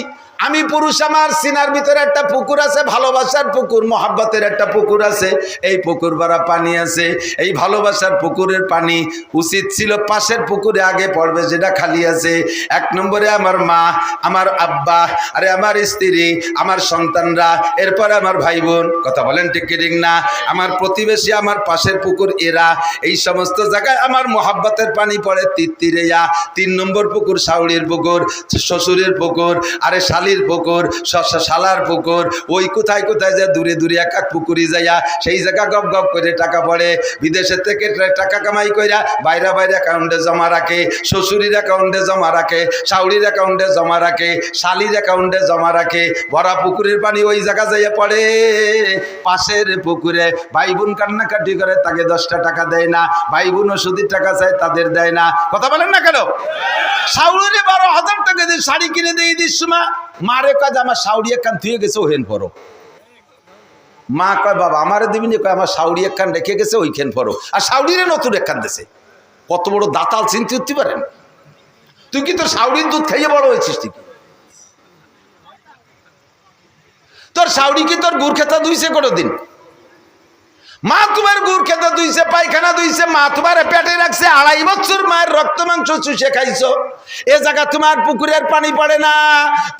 আমি পুরুষ, আমার সিনার ভিতরে একটা পুকুর আছে, ভালোবাসার পুকুর, মহাব্বতের একটা পুকুর আছে, এই পুকুর ভরা পানি আছে। এই ভালোবাসার পুকুরের পানি উচিত ছিল পাশের পুকুরে আগে পড়বে, যেটা খালি আছে। 1 নম্বরে আমার মা, আমার আব্বা, আরে আমার স্ত্রী, আমার সন্তানরা, এরপরে আমার ভাই বোন। কথা বলেন ঠিক কি ঠিক না? আমার প্রতিবেশী, আমার পাশের পুকুর, এরা। এই সমস্ত জায়গায় আমার মহাব্বতের পানি পড়ে তিত্তিরেয়া। 3 নম্বর পুকুর শাওড়ির পুকুর, শ্বশুরের পুকুর, আরে শালির পুকুর, শালার পুকুর। ওই কোথায় কোথায় যায় দূরে দূরে এক এক পুকুরি যাইয়া সেই জায়গা গপ গপ করে টাকা পড়ে। বিদেশের থেকে টাকা কামাই কইরা বাইরে বাইরে অ্যাকাউন্টে জমা রাখে, শ্বশুরির অ্যাকাউন্টে জমা রাখে, শাওড়ির অ্যাকাউন্টে জমা রাখে, শালির অ্যাকাউন্টে জমা রাখে। ভরা পুকুরের পানি ওই জায়গা যাইয়া পড়ে পাশের পুকুরে। ভাই বোন কান্নাকাটি করে, তাকে 10টা টাকা দেয় না। ভাই বোন ওষুধের টাকা চায়, তাদের দেয় না। কথা বলেন না কেন? শাওড়িরে 12,000 টাকা দিয়ে শাড়ি কিনে দিয়ে দিস মা। মারে কাজ আমার শাওড়ি একখান থুয়ে গেছে, ওহেন পড়ো। মা কয় বাবা আমারে দিবিনি? কয় আমার শাওড়ি একখান রেখে গেছে, ওইখান পড়ো। আর শাওড়িরে নতুন একখান দিছে। কত বড় দাতাল চিন্তা করতে পারেন? তুই কি তোর শাওড়ির দুধ খাইয়ে বড় হয়েছিস? তুই কি তোর শাওড়ি কি তোর গুড় খেতা ধুইছে কোনোদিন? মা তোমার গুড় খেতে ধুইছে, পায়খানা ধুইছে, মা তোমার পেটে রাখছে। 2.5 বছর মায়ের রক্ত মাংস চুষে খাইছো। এ জায়গা তোমার পুকুরের পানি পড়ে না,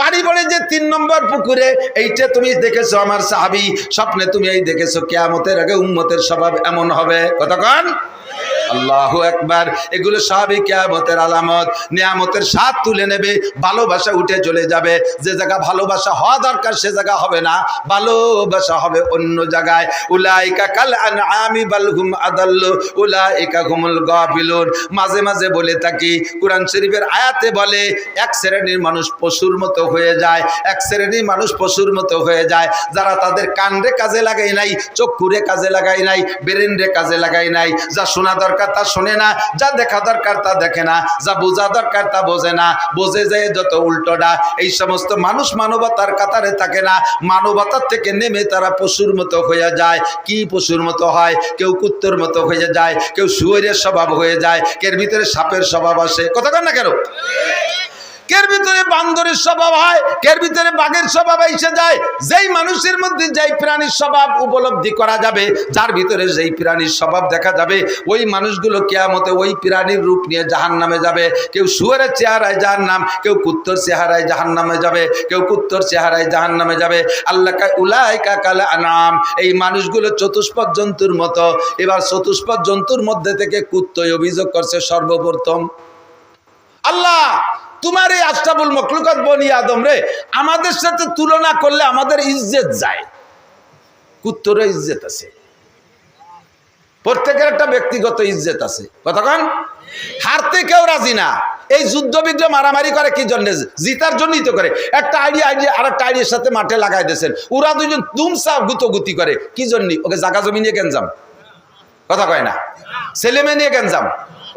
পানি পড়ে যে 3 নম্বর পুকুরে। এইটা তুমি দেখেছো আমার সাহাবী, স্বপ্নে তুমি এই দেখেছো কিয়ামতের আগে উম্মতের স্বভাব এমন হবে। কতক্ষণ? আল্লাহু আকবার। এগুলো সবই কিয়ামতের আলামত। নিয়ামতের স্বাদ তুলে নেবে, ভালোবাসা উঠে চলে যাবে। যে জায়গা ভালোবাসা হওয়া দরকার সে জায়গা হবে না, ভালোবাসা হবে অন্য জায়গায়। উলাইকা কাল আনআমি বাল হুম আদাল্লু উলাইকা হুমুল গাফিলুন। মাঝে মাঝে বলে থাকি, কোরআন শরীফের আয়াতে বলে 1 শ্রেণীর মানুষ পশুর মতো হয়ে যায়, 1 শ্রেণীর মানুষ পশুর মতো হয়ে যায়, যারা তাদের কানরে কাজে লাগাই নাই, চক্ষুরে কাজে লাগাই নাই, ব্রেনরে কাজে লাগাই নাই। যা শোনা দরকার তা শোনে না, যা দেখা দরকার তা দেখে না, যা বোঝা দরকার তা বোঝে না, বোঝে যায় যত উল্টোটা। এই সমস্ত মানুষ মানবতার কাতারে থাকে না, মানবতার থেকে নেমে তারা পশুর মতো হয়ে যায়। কি পশুর মতো হয়? কেউ কুত্তর মতো হয়ে যায়, কেউ শুয়োরের স্বভাব হয়ে যায়, কের ভিতরে সাপের স্বভাব আসে। কথা কন না কেন? কের ভিতরে বান্দরের স্বভাব হয়, কের ভিতরে বাঘের স্বভাব এসে যায়। যেই মানুষের মধ্যে যেই প্রাণীর স্বভাব উপলব্ধি করা যাবে, যার ভিতরে যেই প্রাণীর স্বভাব দেখা যাবে, ওই মানুষগুলো কিয়ামতে ওই প্রাণীর রূপ নিয়ে জাহান্নামে যাবে। কেউ শুয়োরের চেহারায় জাহান্নাম, কেউ কুত্তর চেহারায় জাহান্নামে যাবে, কেউ কুত্তর চেহারায় জাহান্নামে যাবে। আল্লাহ কয় উলাইকা কাল আনআম। এই মানুষগুলো চতুষ্পদ জন্তুর মতো। এবার চতুষ্পদ জন্তুর মধ্যে থেকে কুত্তই অভিযোগ করছে সর্বপ্রথম, আল্লাহ তোমার এই আশরাফুল মখলুকাত বনি আদম রে আমাদের সাথে তুলনা করলে আমাদের ইজ্জত যায়। কুত্তরের ইজ্জত আছে, প্রত্যেকের একটা ব্যক্তিগত ইজ্জত আছে। কতক্ষণ? হারতে কেউ রাজি না। এই যুদ্ধ বিগ্রহ মারামারি করে কি জন্য? জিতার জন্যই তো করে। একটা আইডিয়া আর একটা আইডিয়ার সাথে মাঠে লাগাই দিয়েছেন, ওরা দুজন তুমসা গুতোগুতি করে কি জন্য? ওকে জাগা জমি নিয়ে গেঞ্জাম। কথা কয় না? ছেলে মেয়ে নিয়ে গেঞ্জাম,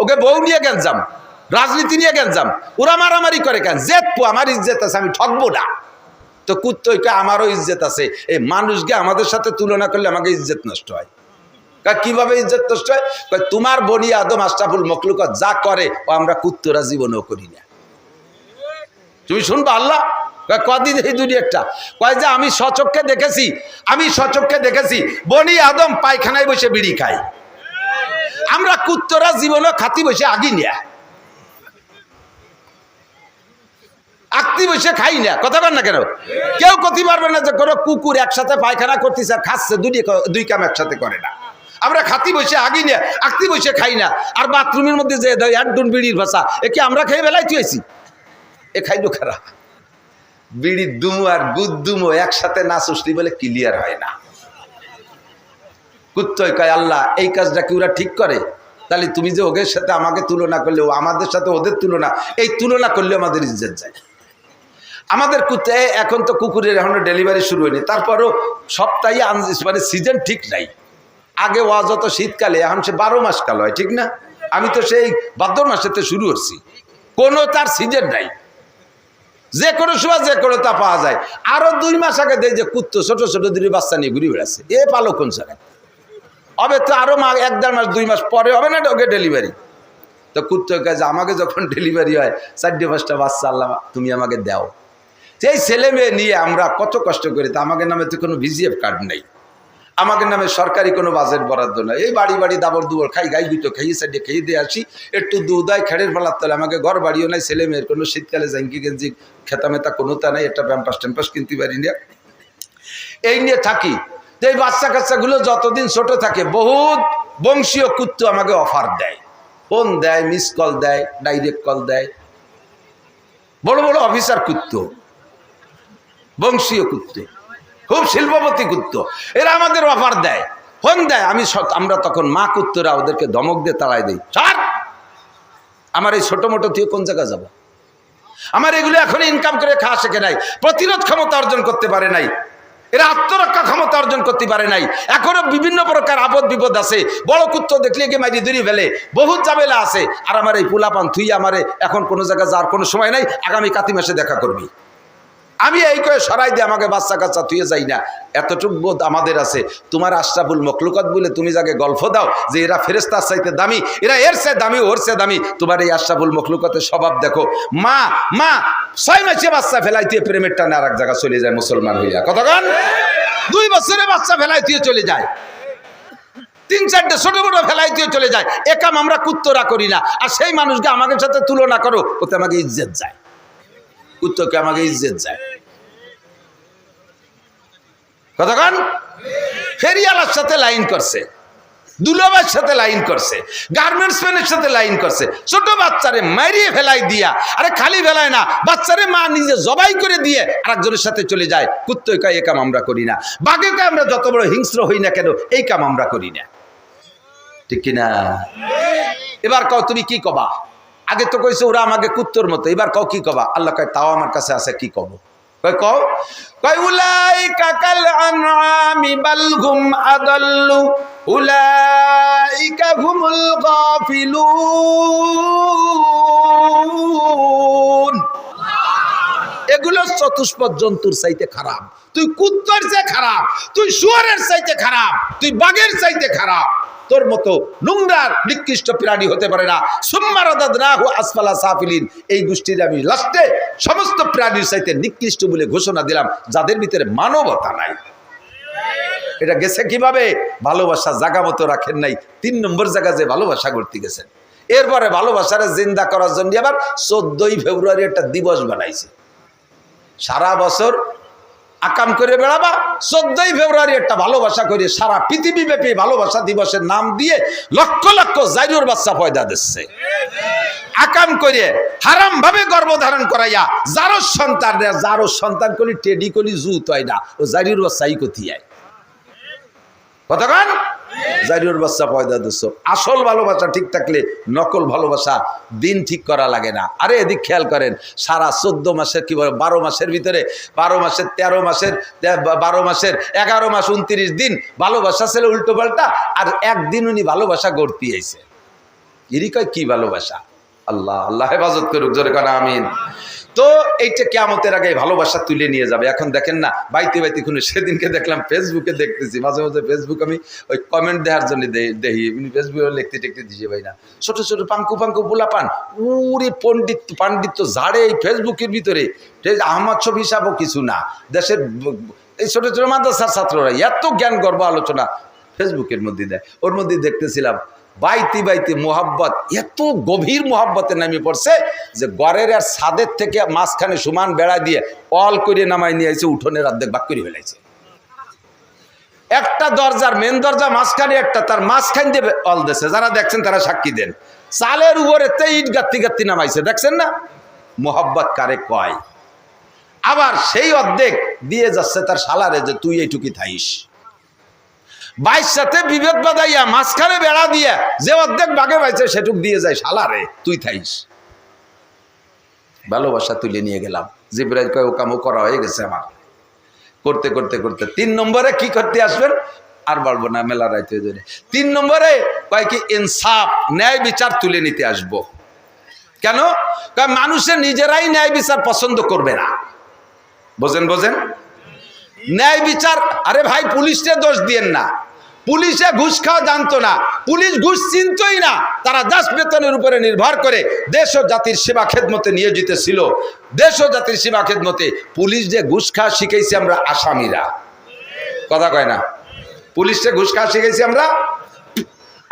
ওকে বউ নিয়ে গেঞ্জাম, রাজনীতি নিয়ে গেঞ্জাম। ওরা মারামারি করে কেন? জেতপু আমার ইজ্জত আছে, আমি ঠকবো না। তো কুত্তইকে আমারও ইজ্জত আছে। এই মানুষকে আমাদের সাথে তুলনা করলে আমাকে ইজ্জত নষ্ট হয়। কিভাবে ইজ্জত নষ্ট হয়? তোমার বনি আদম আশরাফুল মখলুকাত যা করে ও আমরা কুত্তরা জীবনেও করি না। তুমি শুনবা আল্লাহ কদিন এই দুনিয়াটা কয় যে আমি সচক্ষে দেখেছি, আমি সচক্ষে দেখেছি বনি আদম পায়খানায় বসে বিড়ি খায়। আমরা কুত্তরা জীবনেও খাতি বসে আগি নিয়া আকতি বসে খাই না। কথা বল না কেন? কেউ করতে পারবে না যে কোনো কুকুর একসাথে পায়খানা করতেছে আর খাচ্ছে, দুই কাম একসাথে করে না। আমরা খাতি বসে আগি না, আকতি বসে খাই না। আর বাথরুমের মধ্যে যে একডুন বিড়ির ভাষা একে আমরা খেয়ে বেলায় তুইছি, এ খাইলো খারা। বিড়ির দুমো আর গুদ দুমো একসাথে না চুষলি বলে ক্লিয়ার হয় না। কুত্তই কয় আল্লাহ এই কাজটা কি ওরা ঠিক করে? তাহলে তুমি যে ওদের সাথে আমাকে তুলনা করলে, আমাদের সাথে ওদের তুলনা, এই তুলনা করলে আমাদের ইজ্জত যায়। আমাদের কুত্তে এখন তো কুকুরের এখনো ডেলিভারি শুরু হয়নি, তারপরও সপ্তাহে মানে সিজন ঠিক নাই। আগে ওয়াজ হতো শীতকালে, এখন সে 12 মাস কাল হয়, ঠিক না? আমি তো সেই ভাদ্র মাসেতে শুরু করছি, কোনো তার সিজন নাই, যে কোনো সময় যে কোনো তা পাওয়া যায়। আরো 2 মাস আগে দেয় যে কুত্তো ছোট ছোট 2 বাচ্চা নিয়ে ঘুরে বেড়াচ্ছে, এ পালো কোন জায়গায় হবে? তো আরো 1-1.5 মাস 2 মাস পরে হবে না ওকে ডেলিভারি। তো কুত্তো কাছে আমাকে যখন ডেলিভারি হয় 4-5টা বাচ্চা আল্লাহ তুমি আমাকে দাও। সেই ছেলে মেয়ে নিয়ে আমরা কত কষ্ট করি, তা আমাদের নামে তো কোনো ভিজিএফ কার্ড নেই, আমাদের নামে সরকারি কোনো বাজেট বরাদ্দ নয়। এই বাড়ি বাড়ি দাবর দুবর খাই, গাই দুটো খেয়ে সাইডে খেয়ে দিয়ে আসি, একটু দুধ হয় খেড়ের ফেলার তলে, আমাকে ঘর বাড়িও নাই, ছেলে মেয়ের কোনো শীতকালে জাঙ্কি গেঞ্জি খেতা মেতা কোনো তা নাই, একটা প্যাম্পাস ট্যাম্পাস কিনতে পারি না, এই নিয়ে থাকি। তো এই বাচ্চা কাচ্চাগুলো যতদিন ছোট থাকে বহুত বংশীয় কুত্তো আমাকে অফার দেয়, ফোন দেয়, মিস কল দেয়, ডাইরেক্ট কল দেয়, বড় বড় অফিসার কুত্তো, বংশীয় কুত্তো, খুব শিল্পপতি কুত্তো, এরা আমাদের অফার দেয়, ফোন দেয়। আমরা তখন মা কুত্তরা ওদেরকে ধমক দিয়ে তাড়াই দিই, ছাড়, আমার এই ছোট মোটো তুই কোন জায়গায় যাবো? আমার এগুলো এখন ইনকাম করে খাওয়া শেখে নাই, প্রতিরোধ ক্ষমতা অর্জন করতে পারে নাই, এরা আত্মরক্ষা ক্ষমতা অর্জন করতে পারে নাই, এখনো বিভিন্ন প্রকার আপদ বিপদ আছে, বড় কুত্তো দেখলে গিয়ে মাইরি দূরি ফেলে, বহুত ঝামেলা আছে। আর আমার এই পোলাপান তুই আমারে এখন কোনো জায়গায় যাওয়ার কোনো সময় নাই, আগামী কাতি মাসে দেখা করবি, আমি এই করে সরাই দিয়ে আমাকে বাচ্চা কাচ্চা তুই যাই না, এতটুক বোধ আমাদের আছে। তোমার আশরাফুল মখলুকাত বলে তুমি যাকে গল্প দাও যে এরা ফেরেশতার চাইতে দামি, এরা এর চেয়ে দামি, ওর চেয়ে দামি, তোমার এই আশরাফুল মখলুকাতের স্বভাব দেখো। মা 6 মাসে বাচ্চা ফেলাই দিয়ে প্রেমের টানে আর এক জায়গা চলে যায় মুসলমান হইয়া, কতক্ষণ 2 বছরে বাচ্চা ফেলাই দিয়ে চলে যায়, 3-4টে ছোট বড় ফেলাই দিয়ে চলে যায়, এ কাম আমরা কুত্তরা করি না। আর সেই মানুষকে আমাদের সাথে তুলনা করো, ওতে আমাকে ইজ্জত যায়, কুত্তকে আমাকে ইজ্জত যায়, কতক্ষণ ফেরিয়ালার সাথে লাইন করছে, দুলাভাইয়ের সাথে লাইন করছে, গার্মেন্টস ম্যানের সাথে লাইন করছে, ছোট বাচ্চারে মারিয়ে ফেলাই দিয়া, আরে খালি ফেলায় না, বাচ্চারে মা নিজে জবাই করে দিয়ে আরেকজনের সাথে চলে যায়। কুত্তই কয় এই কাম আমরা করি না, বাঘে কয় আমরা যত বড় হিংস্র হই না কেন এই কাম আমরা করি না, ঠিক কিনা? এবার কও তুমি কি কবা? আগে তো কইছে ওরা আমাকে কুত্তর মতো, এবার কও কি কবা? আল্লাহ কয় তাও আমার কাছে আছে, কি কব? কয় উলাইকা কাল আনআমি বাল হুম আদাল্লু উলাইকা হুমুল গাফিলুন। এগুলো চতুষ্পদ জন্তুর চাইতে খারাপ, তুই কুত্তর চেয়ে খারাপ, তুই শুয়োরের চাইতে খারাপ, তুই বাঘের চাইতে খারাপ, তোর মতো নোংরার নিকৃষ্ট প্রাণী হতে পারে না। সুম্মা রাদাদনাহু আসফালা সাফিলিন, এই গোষ্ঠীর আমি লাস্টে সমস্ত প্রাণীর চাইতে নিকৃষ্ট বলে ঘোষণা দিলাম, যাদের ভিতরে মানবতা নাই। এটা গেছে কিভাবে? ভালোবাসা জায়গা মতো রাখেন নাই, 3 নম্বর জায়গা যে ভালোবাসা করতে গেছেন। এরপরে ভালোবাসারে জিন্দা করার জন্য আবার 14ই ফেব্রুয়ারি একটা দিবস বানাইছে, সারা বছর আকাম করে বেড়াবা, 14ই ফেব্রুয়ারি একটা ভালোবাসা করে সারা পৃথিবী ব্যাপী ভালোবাসা দিবসের নাম দিয়ে লক্ষ লক্ষ জাইরুর বাচ্চা পয়দা দিচ্ছে, আকাম করে হারাম ভাবে গর্ভধারণ করাইয়া যারো সন্তান কলি টেডি কলি জুত হয় না, ও জাইরুর বাচ্চাই কোথায় কতক্ষণ জাইরুর বাচ্চা পয়দা দিচ্ছ। আসল ভালোবাসা ঠিক থাকলে নকল ভালোবাসা দিন ঠিক করা লাগে না। আরে এদিক খেয়াল করেন, সারা 14 মাসের কি বলে 12 মাসের ভিতরে 12 মাসের 13 মাসের 12 মাসের 11 মাস 29 দিন ভালোবাসা ছিল উল্টো পাল্টা, আর একদিন উনি ভালোবাসা গড়তে আইছে, এরই কয় কি ভালোবাসা? আল্লাহ আল্লাহ হেফাজত করুক, জোরে কানা আমিন। তো এইটা কিয়ামতের আগে ভালোবাসা তুলে নিয়ে যাবে। এখন দেখেন না বাইতে বাইতে কোনো, সেদিনকে দেখলাম ফেসবুকে দেখতেছি, মাঝে মাঝে ফেসবুক আমি ওই কমেন্ট দেওয়ার জন্য দেখি, ফেসবুকে লিখতে টেকতে দিছে ভাই না, ছোট ছোট পাঙ্কু পোলা পান, উরে পাণ্ডিত্য ঝাড়ে এই ফেসবুকের ভিতরে, আহমদ শফি হিসাবও কিছু না, দেশের এই ছোট ছোট মাদ্রাসার ছাত্ররা এত জ্ঞান গর্ব আলোচনা ফেসবুকের মধ্যে দেয়। ওর মধ্যে দেখতেছিলাম বাইতে বাইতে মোহাব্বত, এত গভীর মোহাব্বতে নামে পড়ছে যে গড়ের আর ছাদের থেকে মাঝখানে সমান বেড়া দিয়ে অল করে নামাই নিয়ে এসে উঠোনের অর্ধেক ভাগ করে ফেলাইছে। একটা দরজার মেন দরজা মাঝখানে একটা, তার মাঝখান দিয়ে অল দিয়েছে, যারা দেখছেন তারা সাক্ষী দেন, চালের উপরে ইট গাত্তি নামাইছে, দেখছেন না? মোহাব্বত কারে কয়? আবার সেই অর্ধেক দিয়ে যাচ্ছে তার শালারে যে তুই এইটুকি থাইস, বাইর সাথে বিভেদ বাদাইয়া মাঝখানে বেড়া দিয়ে যে অর্ধেক বাগে পাইছে সেটুক দিয়ে যায় শালারে তুই থাইস। ভালোবাসা তুলে নিয়ে গেলাম। জিবরাইল কয় ও কামও করা হয়ে গেছে আমার। করতে করতে করতে 3 নম্বরে কি করতে আসবেন, আর বলবো না, মেলা রাইতে ধরে। 3 নম্বরে কয় কি ইনসাফ, ন্যায় বিচার তুলে নিতে আসবো। কেন? কারণ মানুষের নিজেরাই ন্যায় বিচার পছন্দ করবে না। বোঝেন বোঝেন ন্যায় বিচার। আরে ভাই, পুলিশকে দোষ দিয়েন না, পুলিশে ঘুষ খাওয়া জানতো না, পুলিশ ঘুষ চিনতই না, তারা দাস বেতনের উপরে নির্ভর করে দেশ ও জাতির সেবা খেদমতে নিয়োজিত ছিল। দেশ ও জাতির সেবা খেদমতে পুলিশ যে ঘুষ খাওয়া শিখেছি আমরা আসামিরা, কথা কয় না, পুলিশে ঘুষ খাওয়া শিখেছি আমরা।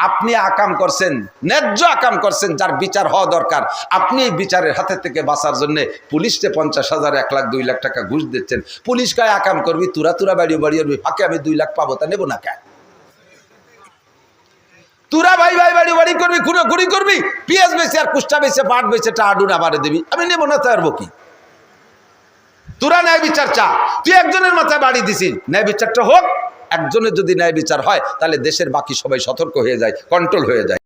আপনি আকাম করছেন, ন্যায্য আকাম করছেন, যার বিচার হওয়া দরকার, আপনি এই বিচারের হাতে থেকে বাঁচার জন্য পুলিশকে 50,000, 1 লাখ, 2 লাখ টাকা ঘুষ দিচ্ছেন। পুলিশ কয় আকাম করবি, তুরা বাড়িয়ে বাড়িয়ে ফাঁকে আমি 2 লাখ পাবো, তা নেবো না কেন? তুরা ভাই বাড়ি করবি, খুঁড়ি করবি, পেঁয়াজ বেচে আর কুষ্টা বেচে পাট বেচে টাডুন আবারে দিবি, আমি নেবো না, তো আরবো কি? তোরা ন্যায় বিচার চা, তুই একজনের মাথায় বাড়ি দিছিস, ন্যায় বিচারটা হোক। একজনের যদি ন্যায় বিচার হয় তাহলে দেশের বাকি সবাই সতর্ক হয়ে যায়, কন্ট্রোল হয়ে যায়।